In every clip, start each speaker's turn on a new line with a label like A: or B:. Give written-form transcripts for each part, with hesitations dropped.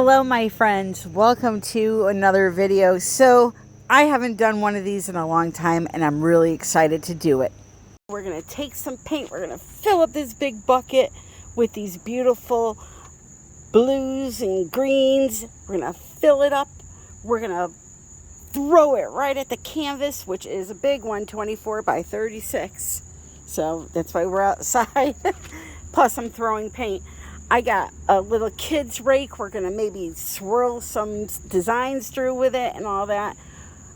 A: Hello my friends, welcome to another video. So I haven't done one of these in a long time and I'm really excited to do it. We're going to take some paint, we're going to fill up this big bucket with these beautiful blues and greens. We're going to fill it up, we're going to throw it right at the canvas, which is a big one, 24 by 36. So that's why we're outside. Plus I'm throwing paint. I got a little kid's rake. We're going to maybe swirl some designs through with it and all that.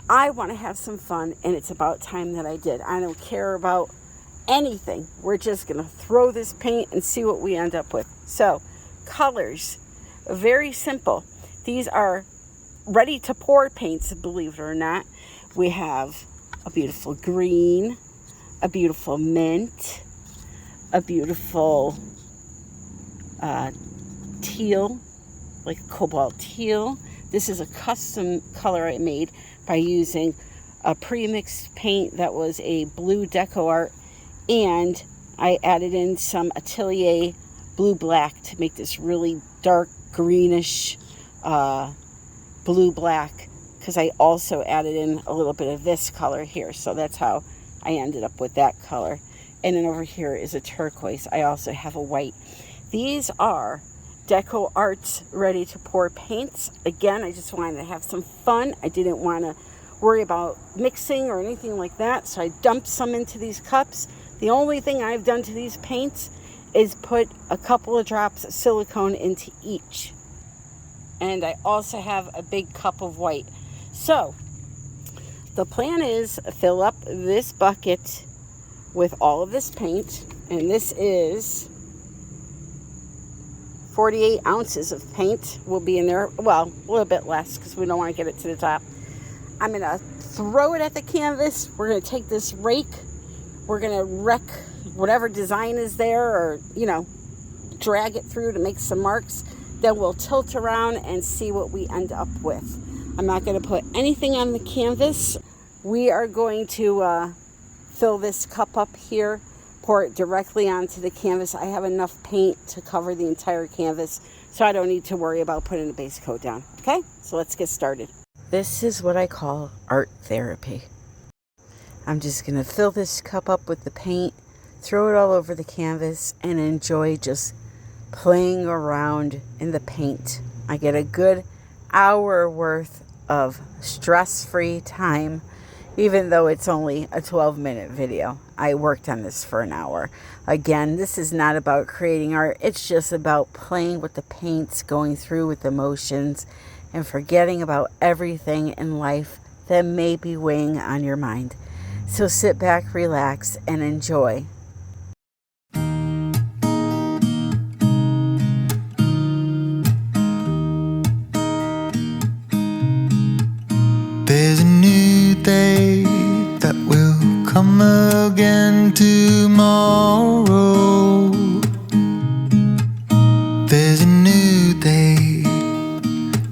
A: I want to have some fun, and it's about time that I did. I don't care about anything. We're just going to throw this paint and see what we end up with. So, colors, very simple. These are ready to pour paints, believe it or not. We have a beautiful green, a beautiful mint, a beautiful teal, like cobalt teal. This is a custom color I made by using a pre-mixed paint that was a blue Decorart, and I added in some Atelier blue black to make this really dark greenish blue black, because I also added in a little bit of this color here. So that's how I ended up with that color. And then over here is a turquoise. I also have a white. These are Decorart's ready to pour paints. Again, I just wanted to have some fun. I didn't want to worry about mixing or anything like that, so I dumped some into these cups. The only thing I've done to these paints is put a couple of drops of silicone into each. And I also have a big cup of white. So the plan is fill up this bucket with all of this paint, and this is 48 ounces of paint will be in there. Well, a little bit less because we don't want to get it to the top. I'm going to throw it at the canvas. We're going to take this rake. We're going to wreck whatever design is there, or, drag it through to make some marks. Then we'll tilt around and see what we end up with. I'm not going to put anything on the canvas. We are going to fill this cup up here, pour it directly onto the canvas. I have enough paint to cover the entire canvas, so I don't need to worry about putting a base coat down. Okay, so let's get started. This is what I call art therapy. I'm just going to fill this cup up with the paint, throw it all over the canvas, and enjoy just playing around in the paint. I get a good hour worth of stress-free time, even though it's only a 12-minute video. I worked on this for an hour. Again, this is not about creating art. It's just about playing with the paints, going through with emotions, and forgetting about everything in life that may be weighing on your mind. So sit back, relax, and enjoy.
B: There's a new day that will come again tomorrow. There's a new day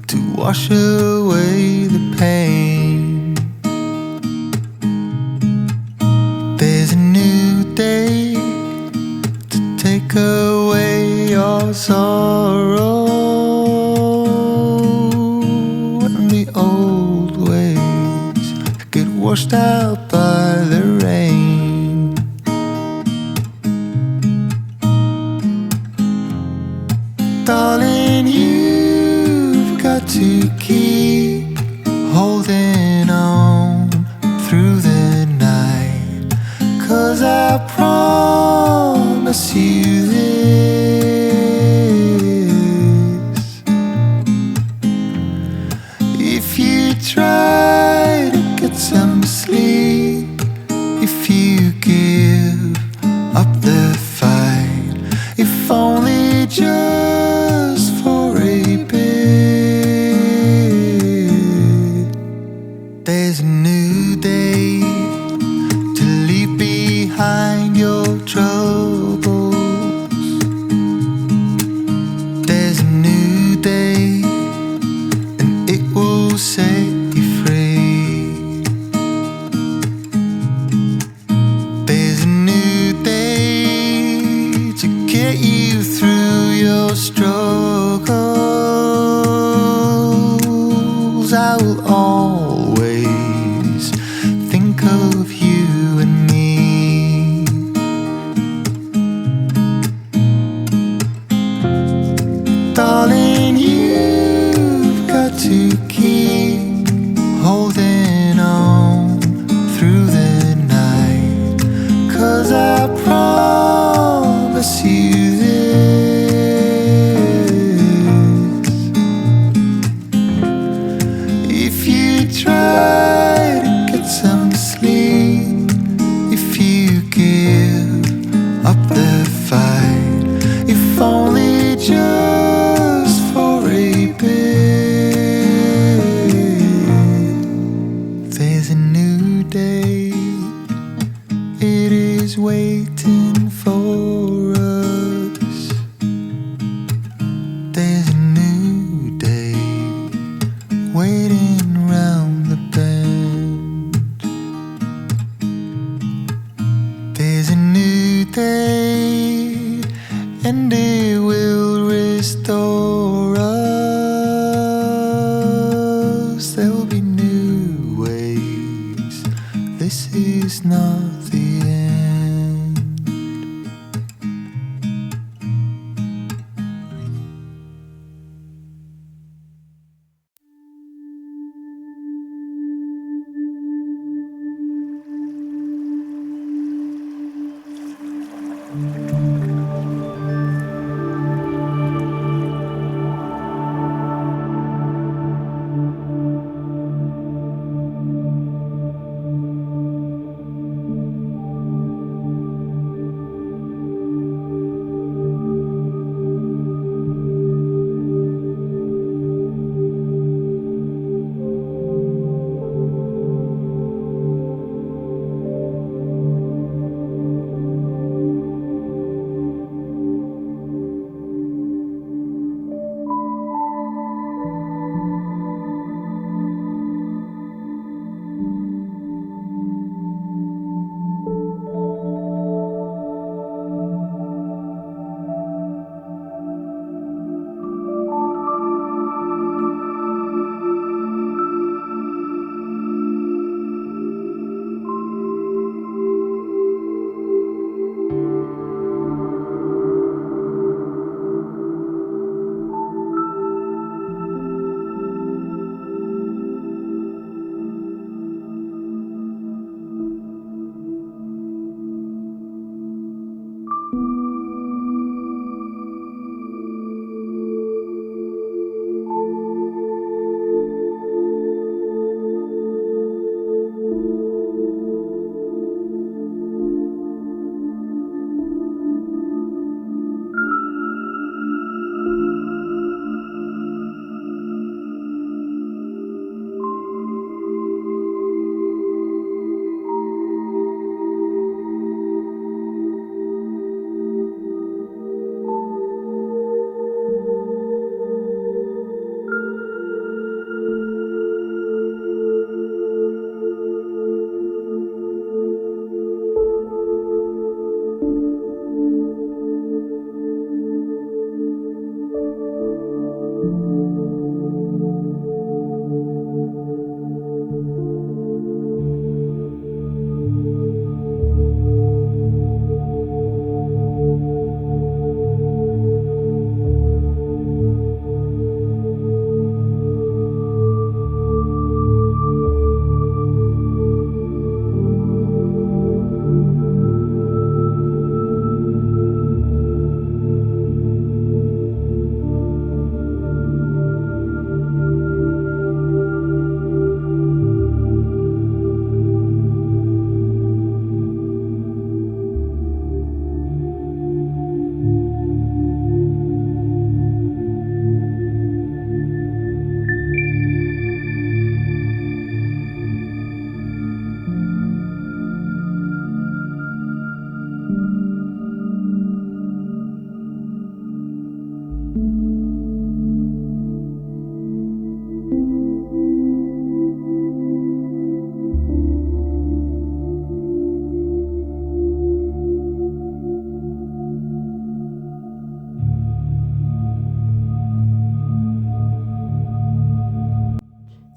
B: to wash away the pain. There's a new day to take away your sorrow, and the old ways get washed out by the rain. Darling, you've got to keep holding on through the night, 'cause I promise you this: if you try to get some sleep, if you give up the fight, if only just for a bit, there's a new day to leave behind your troubles. There's a new day, and it will set you free. There's a new day to get you through your struggles. There's a new day, it is waiting for us. There's a new day waiting round the bend. There's a new day and it will restore us. There'll be new ways. This is not the end.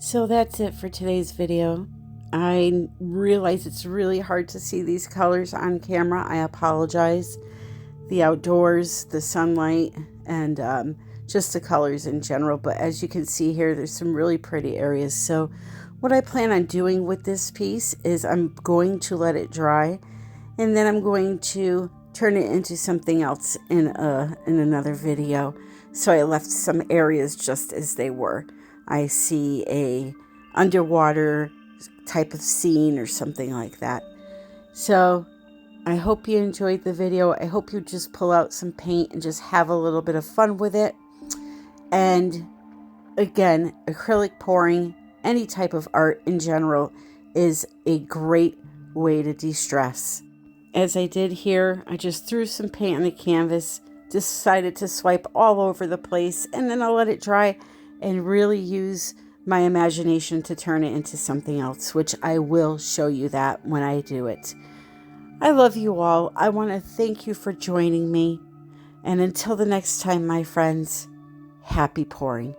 A: So that's it for today's video. I realize it's really hard to see these colors on camera. I apologize. The outdoors, the sunlight, and just the colors in general. But as you can see here, there's some really pretty areas. So what I plan on doing with this piece is I'm going to let it dry, and then I'm going to turn it into something else in another video. So I left some areas just as they were. I see a underwater type of scene or something like that. So I hope you enjoyed the video. I hope you just pull out some paint and just have a little bit of fun with it. And again, acrylic pouring, any type of art in general, is a great way to de-stress. As I did here, I just threw some paint on the canvas, decided to swipe all over the place, and then I'll let it dry and really use my imagination to turn it into something else, which I will show you that when I do it. I love you all. I want to thank you for joining me. And until the next time, my friends, happy pouring.